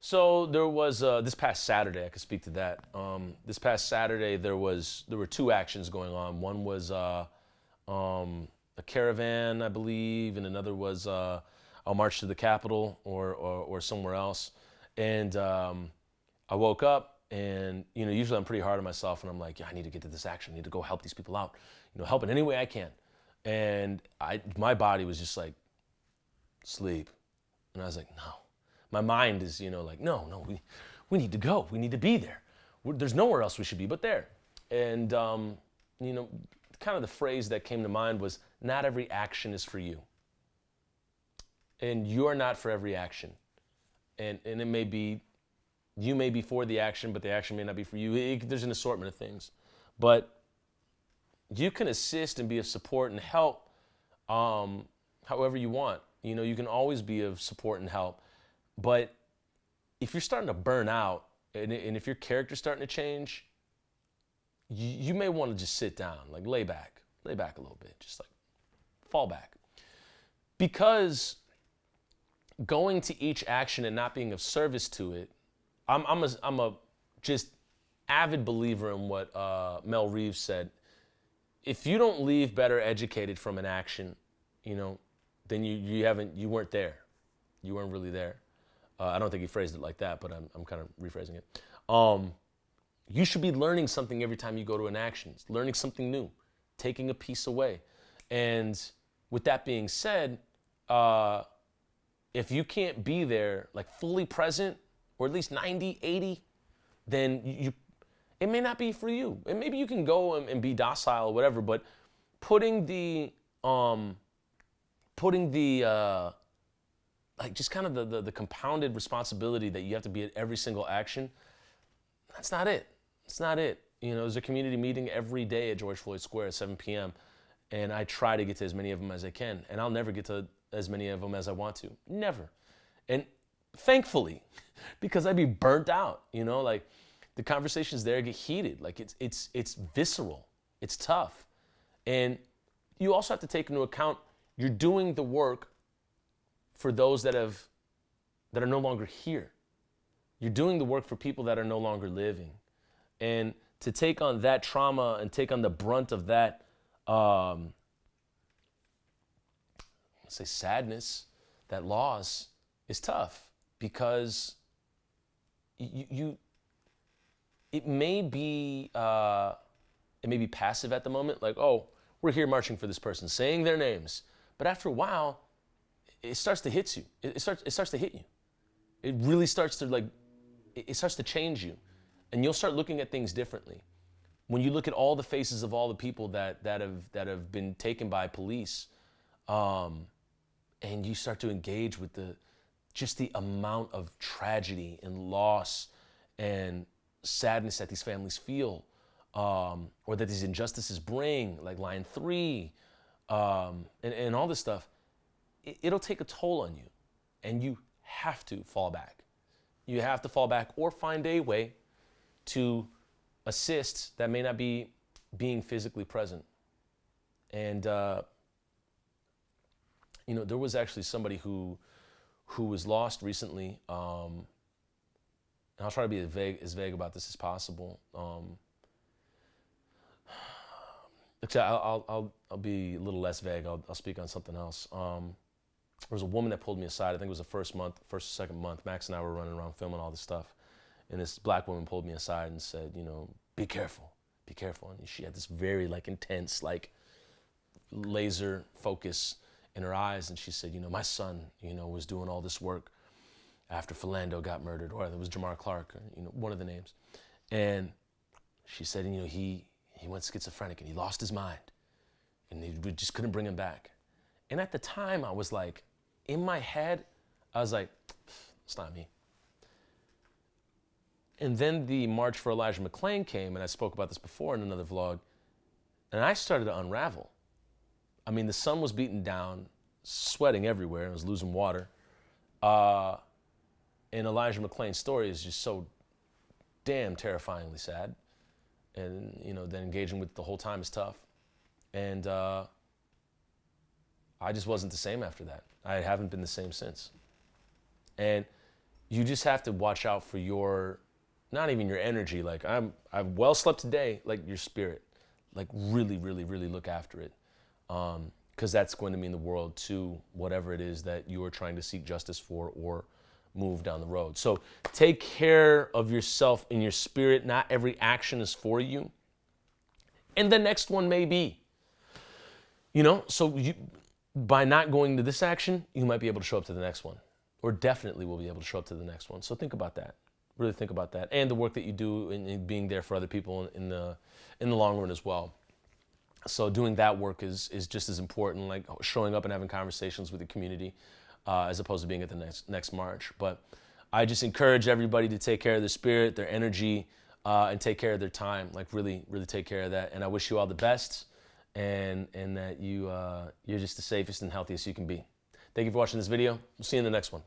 So there was this past Saturday. I could speak to that. This past Saturday, there were two actions going on. One was a caravan, I believe, and another was a march to the Capitol or somewhere else. And I woke up, and usually I'm pretty hard on myself, and I'm like, yeah, I need to get to this action. I need to go help these people out. Help in any way I can. And my body was just like, sleep, and I was like, no. My mind is, like, no, we need to go. We need to be there. There's nowhere else we should be but there. And, kind of the phrase that came to mind was, not every action is for you. And you're not for every action. And it may be, you may be for the action, but the action may not be for you. There's an assortment of things. But you can assist and be of support and help however you want. You can always be of support and help. But if you're starting to burn out and if your character's starting to change, you may want to just sit down, like lay back a little bit, just like fall back. Because going to each action and not being of service to it, I'm a just avid believer in what Mel Reeves said. If you don't leave better educated from an action, then you weren't there. You weren't really there. I don't think he phrased it like that, but I'm kind of rephrasing it. You should be learning something every time you go to an action, learning something new, taking a piece away. And with that being said, if you can't be there, like fully present, or at least 90, 80, then it may not be for you. And maybe you can go and be docile or whatever, but putting the like just kind of the compounded responsibility that you have to be at every single action, that's not it. It's not it. There's a community meeting every day at George Floyd Square at 7 p.m. And I try to get to as many of them as I can. And I'll never get to as many of them as I want to. Never. And thankfully, because I'd be burnt out, like the conversations there get heated. Like it's visceral. It's tough. And you also have to take into account you're doing the work for those that are no longer here. You're doing the work for people that are no longer living. And to take on that trauma and take on the brunt of that, say sadness, that loss is tough because it may be passive at the moment, like, oh, we're here marching for this person, saying their names. But after a while, it starts to hit you. It starts to hit you. It really starts to it starts to change you. And you'll start looking at things differently. When you look at all the faces of all the people that have been taken by police, and you start to engage with just the amount of tragedy and loss and sadness that these families feel, or that these injustices bring, like Line 3, and all this stuff, it'll take a toll on you, and you have to fall back. You have to fall back or find a way to assist that may not be being physically present. And there was actually somebody who was lost recently. And I'll try to be as vague about this as possible. Actually, I'll be a little less vague. I'll speak on something else. There was a woman that pulled me aside. I think it was the first or second month. Max and I were running around filming all this stuff. And this black woman pulled me aside and said, be careful, be careful. And she had this very intense, laser focus in her eyes. And she said, my son, was doing all this work after Philando got murdered, or it was Jamar Clark, or, one of the names. And she said, he went schizophrenic and he lost his mind and we just couldn't bring him back. And at the time I was like, in my head, I was like, it's not me. And then the March for Elijah McClain came, and I spoke about this before in another vlog, and I started to unravel. I mean, the sun was beating down, sweating everywhere, and I was losing water. And Elijah McClain's story is just so damn terrifyingly sad. And, then engaging with the whole time is tough. And I just wasn't the same after that. I haven't been the same since. And you just have to watch out for your, not even your energy. Like I've well slept today, like your spirit, like really, really, really look after it. Because that's going to mean the world to whatever it is that you are trying to seek justice for or move down the road. So take care of yourself in your spirit. Not every action is for you. And the next one may be. So by not going to this action, you might be able to show up to the next one, or definitely will be able to show up to the next one. So think about that. Really think about that, and the work that you do in being there for other people in the long run as well. So doing that work is just as important, like showing up and having conversations with the community, as opposed to being at the next march. But I just encourage everybody to take care of their spirit, their energy, and take care of their time. Like really, really take care of that. And I wish you all the best. And that you're just the safest and healthiest you can be. Thank you for watching this video. We'll see you in the next one.